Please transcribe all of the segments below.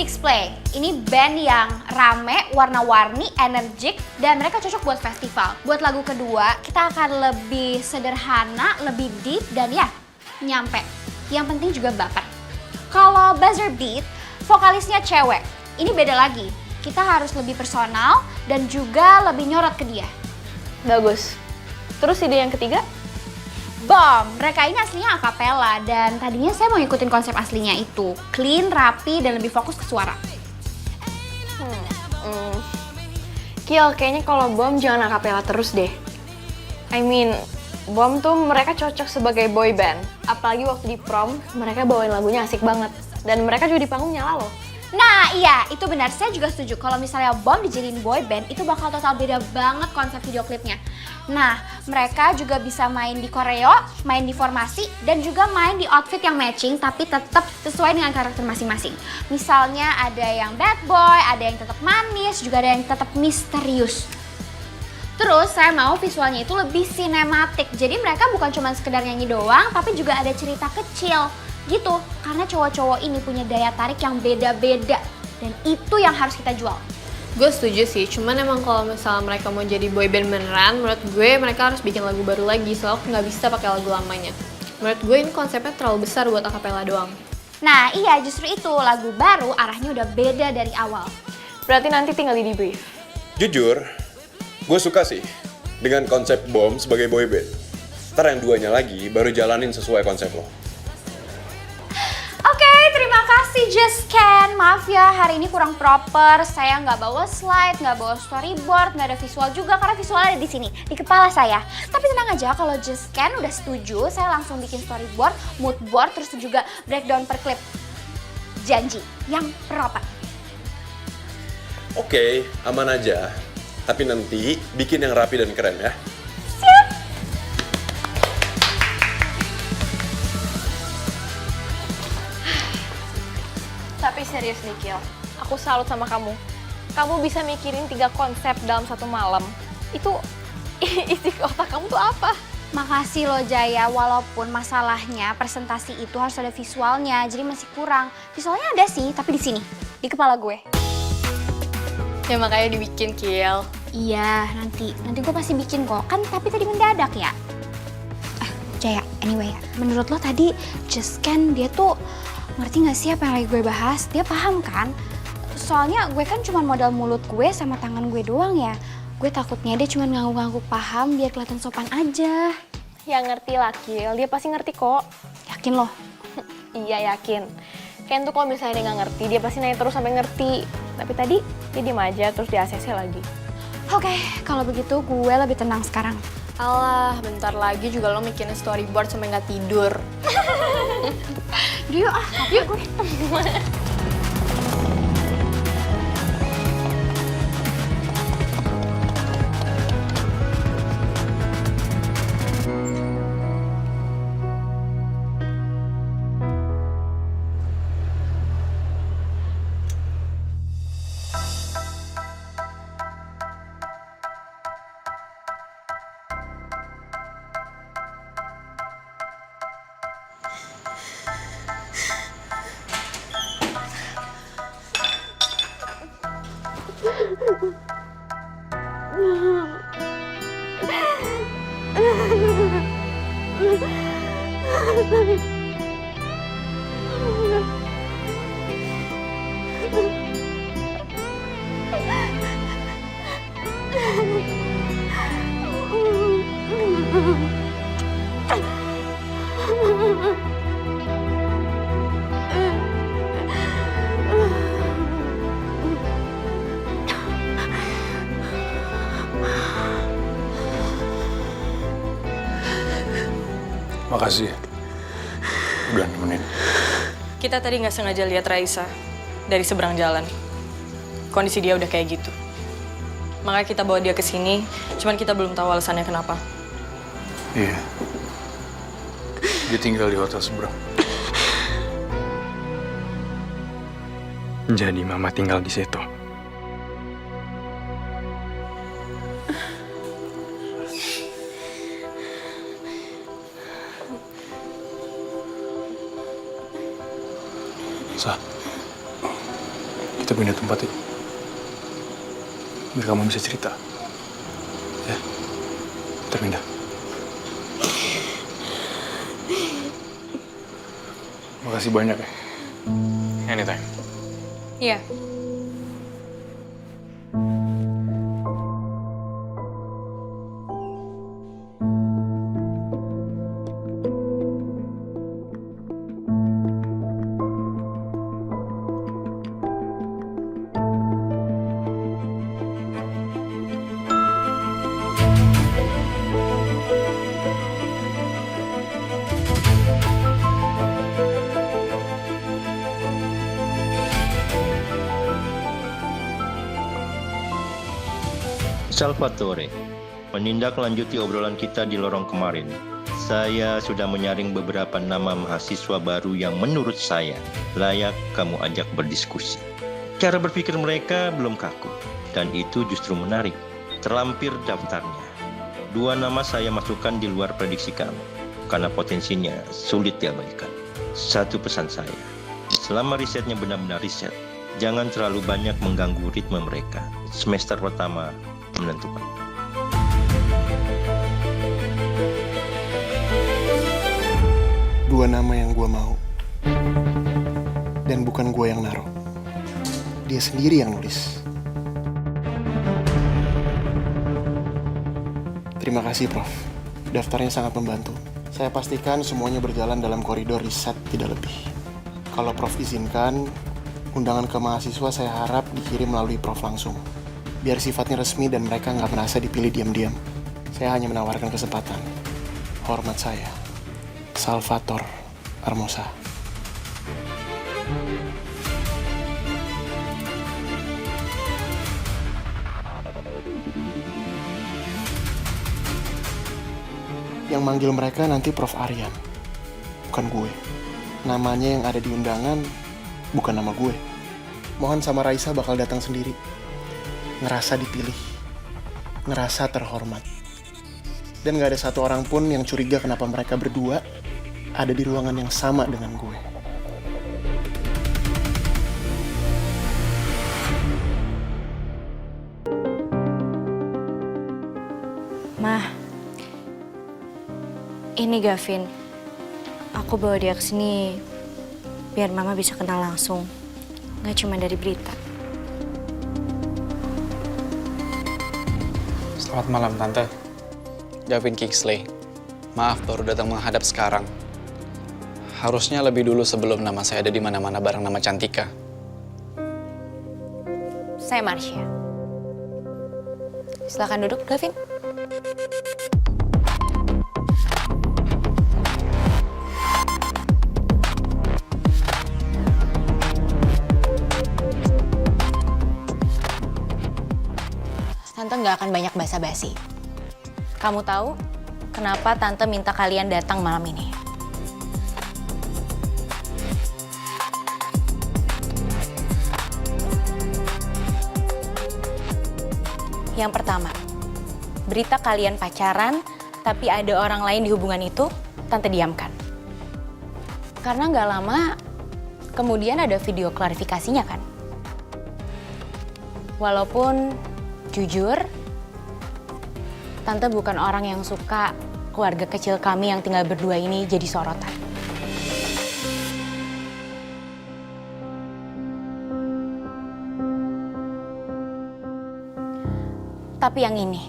Six Play. Ini band yang rame, warna-warni, energik, dan mereka cocok buat festival. Buat lagu kedua, kita akan lebih sederhana, lebih deep, dan ya, nyampe. Yang penting juga baper. Kalau Buzzer Beat, vokalisnya cewek. Ini beda lagi. Kita harus lebih personal dan juga lebih nyorot ke dia. Bagus. Terus ide yang ketiga? Bom, mereka ini aslinya akapela dan tadinya saya mau ngikutin konsep aslinya itu. Clean, rapi, dan lebih fokus ke suara. Kiel, kayaknya kalau Bom jangan akapela terus deh. I mean, Bom tuh mereka cocok sebagai boy band. Apalagi waktu di prom, mereka bawain lagunya asik banget. Dan mereka juga di panggung nyala loh. Nah iya, itu benar. Saya juga setuju kalau misalnya Bom dijadiin boy band, itu bakal total beda banget konsep video klipnya. Nah, mereka juga bisa main di koreo, main di formasi, dan juga main di outfit yang matching tapi tetap sesuai dengan karakter masing-masing. Misalnya ada yang bad boy, ada yang tetap manis, juga ada yang tetap misterius. Terus saya mau visualnya itu lebih sinematik. Jadi mereka bukan cuma sekedar nyanyi doang, tapi juga ada cerita kecil gitu. Karena cowok-cowok ini punya daya tarik yang beda-beda. Dan itu yang harus kita jual. Gue setuju sih, cuman emang kalau misalnya mereka mau jadi boyband beneran, menurut gue mereka harus bikin lagu baru lagi, soalnya nggak bisa pakai lagu lamanya. Menurut gue ini konsepnya terlalu besar buat akapela doang. Nah iya, justru itu. Lagu baru arahnya udah beda dari awal. Berarti nanti tinggal di debrief. Jujur, gue suka sih dengan konsep Bom sebagai boyband. Ntar yang duanya lagi baru jalanin sesuai konsep lo. Oke, terima kasih Just Can. Maaf ya, hari ini kurang proper. Saya nggak bawa slide, nggak bawa storyboard, nggak ada visual juga karena visualnya ada di sini, di kepala saya. Tapi tenang aja, kalau Just Can udah setuju, saya langsung bikin storyboard, mood board, terus juga breakdown per klip. Janji, yang proper. Oke, aman aja. Tapi nanti bikin yang rapi dan keren ya. Tapi serius nih, Kiel. Aku salut sama kamu. Kamu bisa mikirin 3 konsep dalam satu malam. Itu isi otak kamu tuh apa? Makasih loh Jaya, walaupun masalahnya presentasi itu harus ada visualnya, jadi masih kurang. Visualnya ada sih, tapi di sini, di kepala gue. Ya makanya dibikin, Kiel. Iya, nanti gue pasti bikin kok. Kan tapi tadi mendadak ya. Jaya, anyway ya. Menurut lo tadi Just Can dia tuh ngerti gak sih apa yang lagi gue bahas? Dia paham kan? Soalnya gue kan cuma modal mulut gue sama tangan gue doang ya. Gue takutnya dia cuma ngangguk-ngangguk paham biar kelihatan sopan aja. Ya ngerti lah, Kiel. Dia pasti ngerti kok. Yakin lo? Iya, yakin. Ken tuh kalau misalnya dia nggak ngerti, dia pasti nanya terus sampai ngerti. Tapi tadi dia diem aja terus di ACC lagi. Oke, kalau begitu gue lebih tenang sekarang. Alah, bentar lagi juga lo mikirin storyboard sampai nggak tidur. Yuk, yuk gue. Makasih udah nemenin. Kita tadi nggak sengaja lihat Raisa dari seberang jalan. Kondisi dia udah kayak gitu. Makanya kita bawa dia ke sini, cuman kita belum tahu alasannya kenapa. Iya. Dia tinggal di hotel seberang. Jadi Mama tinggal di situ. Sa, Kita pindah tempat yuk. Biar kamu bisa cerita. Ya, kita pindah. Makasih banyak ya. Anytime. Iya. Salvatore, menindaklanjuti obrolan kita di lorong kemarin. Saya sudah menyaring beberapa nama mahasiswa baru yang menurut saya layak kamu ajak berdiskusi. Cara berpikir mereka belum kaku, dan itu justru menarik. Terlampir daftarnya. 2 nama saya masukkan di luar prediksi kamu, karena potensinya sulit diabaikan. 1 pesan saya, selama risetnya benar-benar riset, jangan terlalu banyak mengganggu ritme mereka. Semester pertama menentukan. Dua nama yang gue mau. Dan bukan gue yang naruh. Dia sendiri yang nulis. Terima kasih, Prof. Daftarnya sangat membantu. Saya pastikan semuanya berjalan dalam koridor riset tidak lebih. Kalau Prof izinkan, undangan ke mahasiswa saya harap dikirim melalui Prof langsung. Biar sifatnya resmi dan mereka nggak merasa dipilih diam-diam. Saya hanya menawarkan kesempatan. Hormat saya, Salvatore Armosa. Yang manggil mereka nanti Prof Aryan, bukan gue. Namanya yang ada di undangan bukan nama gue. Mohon sama Raisa bakal datang sendiri. Ngerasa dipilih, ngerasa terhormat. Dan gak ada satu orang pun yang curiga kenapa mereka berdua ada di ruangan yang sama dengan gue. Mah, ini Gavin. Aku bawa dia ke sini biar Mama bisa kenal langsung. Gak cuma dari berita. Selamat malam, Tante. Gavin Kingsley. Maaf baru datang menghadap sekarang. Harusnya lebih dulu sebelum nama saya ada di mana-mana bareng nama Cantika. Saya Marsha. Silakan duduk, Gavin. Tante nggak akan banyak basa-basi. Kamu tahu kenapa Tante minta kalian datang malam ini? Yang pertama, berita kalian pacaran, tapi ada orang lain di hubungan itu, Tante diamkan. Karena nggak lama, kemudian ada video klarifikasinya kan? Walaupun jujur, Tante bukan orang yang suka keluarga kecil kami yang tinggal berdua ini jadi sorotan. Tapi yang ini.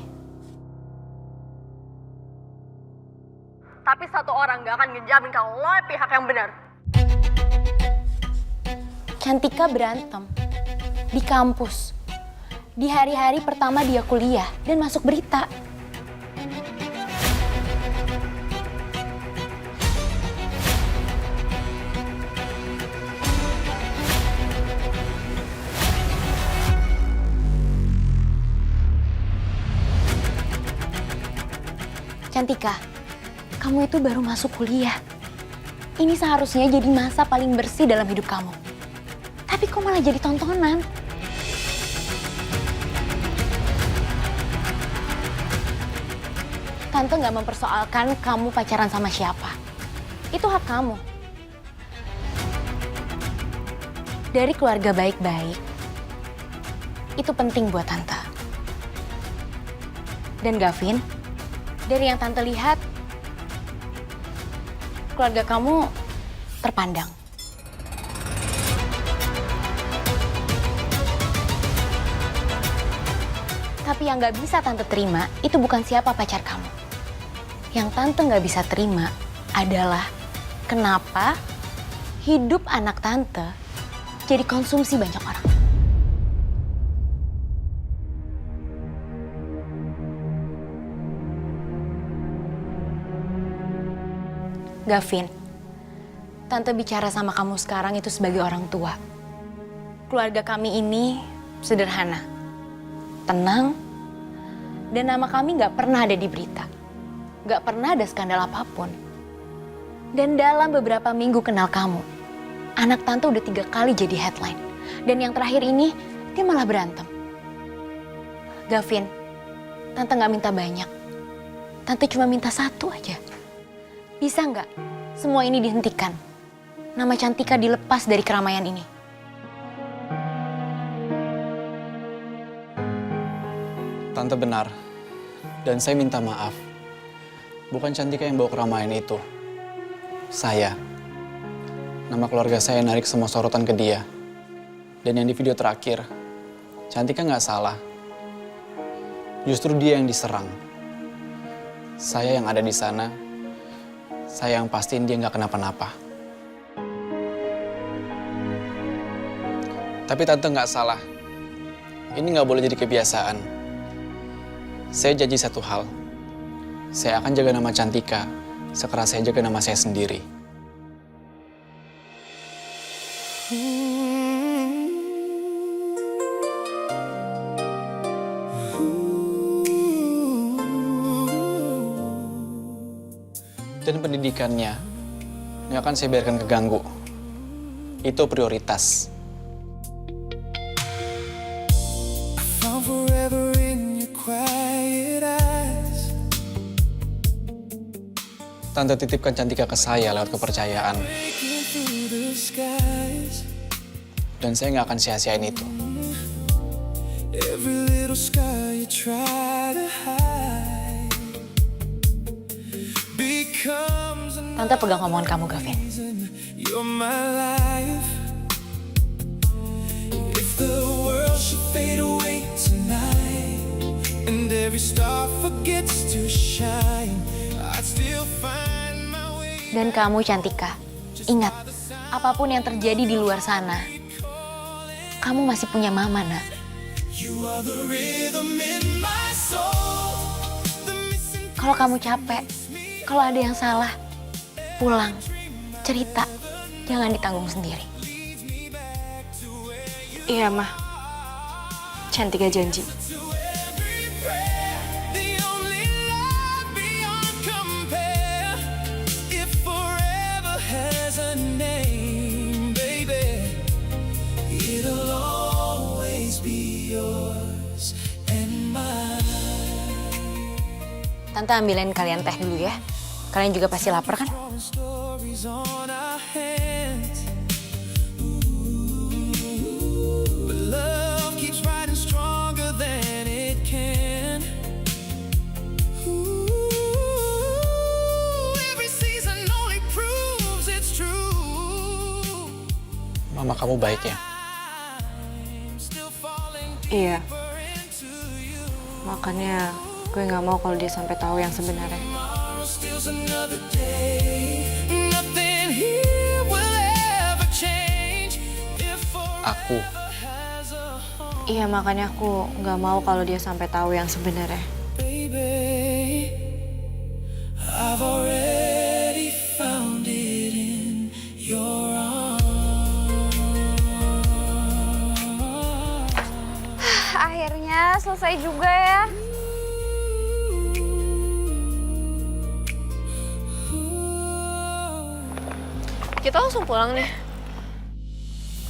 Tapi satu orang gak akan ngejamin kalau lo pihak yang benar. Cantika berantem di kampus. Di hari-hari pertama dia kuliah dan masuk berita. Cantika, kamu itu baru masuk kuliah. Ini seharusnya jadi masa paling bersih dalam hidup kamu. Tapi kok malah jadi tontonan? Tante nggak mempersoalkan kamu pacaran sama siapa. Itu hak kamu. Dari keluarga baik-baik, itu penting buat Tante. Dan Gavin, dari yang Tante lihat, keluarga kamu terpandang. Tapi yang nggak bisa Tante terima itu bukan siapa pacar kamu. Yang Tante nggak bisa terima adalah kenapa hidup anak Tante jadi konsumsi banyak orang. Gavin, Tante bicara sama kamu sekarang itu sebagai orang tua. Keluarga kami ini sederhana, tenang, dan nama kami nggak pernah ada di berita. Nggak pernah ada skandal apapun. Dan dalam beberapa minggu kenal kamu, anak Tante udah 3 kali jadi headline. Dan yang terakhir ini, dia malah berantem. Gavin, Tante nggak minta banyak. Tante cuma minta satu aja. Bisa nggak semua ini dihentikan? Nama Cantika dilepas dari keramaian ini. Tante benar, dan saya minta maaf. Bukan Cantika yang bawa keramaian itu. Saya. Nama keluarga saya narik semua sorotan ke dia. Dan yang di video terakhir, Cantika nggak salah. Justru dia yang diserang. Saya yang ada di sana, saya yang pastiin dia nggak kenapa-napa. Tapi Tante nggak salah. Ini nggak boleh jadi kebiasaan. Saya janji satu hal. Saya akan jaga nama Cantika sekeras saya jaga nama saya sendiri. Dan pendidikannya nggak akan saya biarkan keganggu. Itu prioritas. Tante titipkan Cantika ke saya lewat kepercayaan. Dan saya nggak akan sia-siain itu. Tante pegang omongan kamu, Gavin. Dan kamu, Cantika, ingat, apapun yang terjadi di luar sana, kamu masih punya mama, nak. Kalau kamu capek, kalau ada yang salah, pulang, cerita, jangan ditanggung sendiri. Iya, Mah. Cantika janji. Tante ambilin kalian teh dulu ya. Kalian juga pasti lapar kan? Mama kamu baik ya? Iya. Makanya gue nggak mau kalau dia sampai tahu yang sebenarnya. Aku. Iya, makanya aku nggak mau kalau dia sampai tahu yang sebenarnya. Akhirnya selesai juga ya. Kita langsung pulang nih.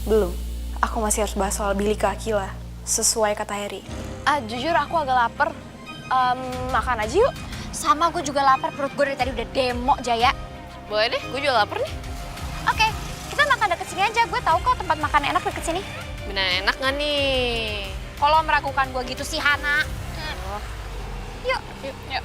Belum. Aku masih harus bahas soal Billy ke Akila. Sesuai kata Harry. Jujur aku agak lapar. Makan aja yuk. Sama gue juga lapar, perut gue dari tadi udah demo, Jaya. Boleh deh, gue juga lapar nih. Oke, kita makan deket sini aja. Gue tahu kok tempat makan enak deket sini. Bener enak gak nih? kok lo meragukan gue gitu sih, Hana? Yuk. Yuk.